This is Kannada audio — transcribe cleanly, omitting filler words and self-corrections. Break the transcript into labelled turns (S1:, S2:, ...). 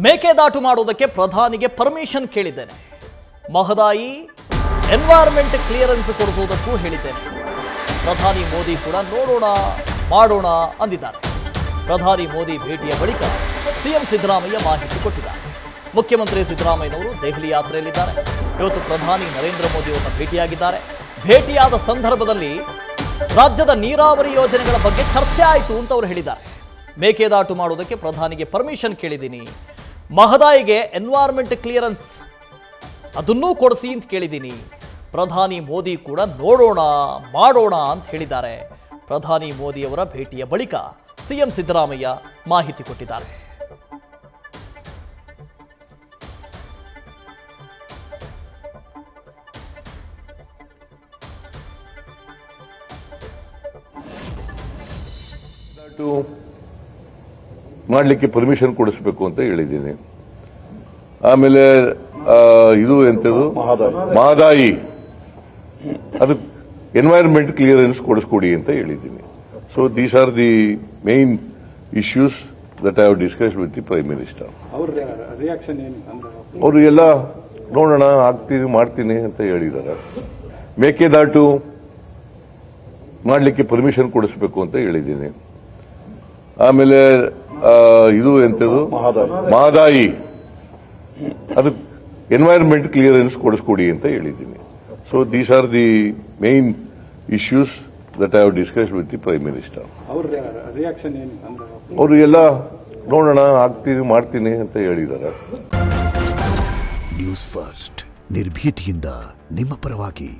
S1: ಮೇಕೆದಾಟು ಮಾಡೋದಕ್ಕೆ ಪ್ರಧಾನಿಗೆ ಪರ್ಮಿಷನ್ ಕೇಳಿದ್ದೇನೆ. ಮಹದಾಯಿ ಎನ್ವೈರನ್ಮೆಂಟ್ ಕ್ಲಿಯರೆನ್ಸ್ ಕೊಡಿಸುವುದಕ್ಕೂ ಹೇಳಿದ್ದೇನೆ. ಪ್ರಧಾನಿ ಮೋದಿ ಕೂಡ ನೋಡೋಣ ಮಾಡೋಣ ಅಂದಿದ್ದಾರೆ. ಪ್ರಧಾನಿ ಮೋದಿ ಭೇಟಿಯ ಬಳಿಕ ಸಿಎಂ ಸಿದ್ದರಾಮಯ್ಯ ಮಾಹಿತಿ ಕೊಟ್ಟಿದ್ದಾರೆ. ಮುಖ್ಯಮಂತ್ರಿ ಸಿದ್ದರಾಮಯ್ಯನವರು ದೆಹಲಿ ಯಾತ್ರೆಯಲ್ಲಿದ್ದಾರೆ. ಇವತ್ತು ಪ್ರಧಾನಿ ನರೇಂದ್ರ ಮೋದಿ ಅವರನ್ನು ಭೇಟಿಯಾಗಿದ್ದಾರೆ. ಭೇಟಿಯಾದ ಸಂದರ್ಭದಲ್ಲಿ ರಾಜ್ಯದ ನೀರಾವರಿ ಯೋಜನೆಗಳ ಬಗ್ಗೆ ಚರ್ಚೆ ಆಯಿತು ಅಂತ ಅವರು ಹೇಳಿದ್ದಾರೆ. ಮೇಕೆದಾಟು ಮಾಡೋದಕ್ಕೆ ಪ್ರಧಾನಿಗೆ ಪರ್ಮಿಷನ್ ಕೇಳಿದ್ದೀನಿ, ಮಹದಾಯಿಗೆ ಎನ್ವೈರನ್ಮೆಂಟ್ ಕ್ಲಿಯರೆನ್ಸ್ ಅದನ್ನೂ ಕೊಡಿಸಿ ಅಂತ ಕೇಳಿದ್ದೀನಿ. ಪ್ರಧಾನಿ ಮೋದಿ ಕೂಡ ನೋಡೋಣ ಮಾಡೋಣ ಅಂತ ಹೇಳಿದ್ದಾರೆ. ಪ್ರಧಾನಿ ಮೋದಿಯವರ ಭೇಟಿಯ ಬಳಿಕ ಸಿಎಂ ಸಿದ್ದರಾಮಯ್ಯ ಮಾಹಿತಿ ಕೊಟ್ಟಿದ್ದಾರೆ.
S2: ಮಾಡಲಿಕ್ಕೆ ಪರ್ಮಿಷನ್ ಕೊಡಿಸಬೇಕು ಅಂತ ಹೇಳಿದ್ದೀನಿ. ಆಮೇಲೆ ಇದು ಎಂತದು ಮಹದಾಯಿ ಅದು ಎನ್ವೈರನ್ಮೆಂಟ್ ಕ್ಲಿಯರೆನ್ಸ್ ಕೊಡಿಸ್ಕೊಡಿ ಅಂತ ಹೇಳಿದ್ದೀನಿ. So these are the main issues that I have discussed with the prime minister. ಅವರು ಎಲ್ಲ ನೋಡೋಣ ಆಗ್ತೀನಿ ಮಾಡ್ತೀನಿ ಅಂತ ಹೇಳಿದ್ದಾರೆ. ಮೇಕೆದಾಟು ಮಾಡಲಿಕ್ಕೆ ಪರ್ಮಿಷನ್ ಕೊಡಿಸಬೇಕು ಅಂತ ಹೇಳಿದ್ದೀನಿ. ಆಮೇಲೆ ಇದು ಎಂತದು ಮಹದಾಯಿ ಅದು ಎನ್ವೈರನ್ಮೆಂಟ್ ಕ್ಲಿಯರೆನ್ಸ್ ಕೊಡಿಸ್ಕೊಡಿ ಅಂತ ಹೇಳಿದ್ದೀನಿ. So these are the main issues that I have discussed with the prime minister. ಅವರು ಎಲ್ಲ ನೋಡೋಣ ಆಗ್ತೀನಿ ಮಾಡ್ತೀನಿ ಅಂತ ಹೇಳಿದ್ದಾರೆ.
S3: ನ್ಯೂಸ್ ಫಸ್ಟ್ ನಿರ್ಭೀತಿಯಿಂದ ನಿಮ್ಮ ಪರವಾಗಿ.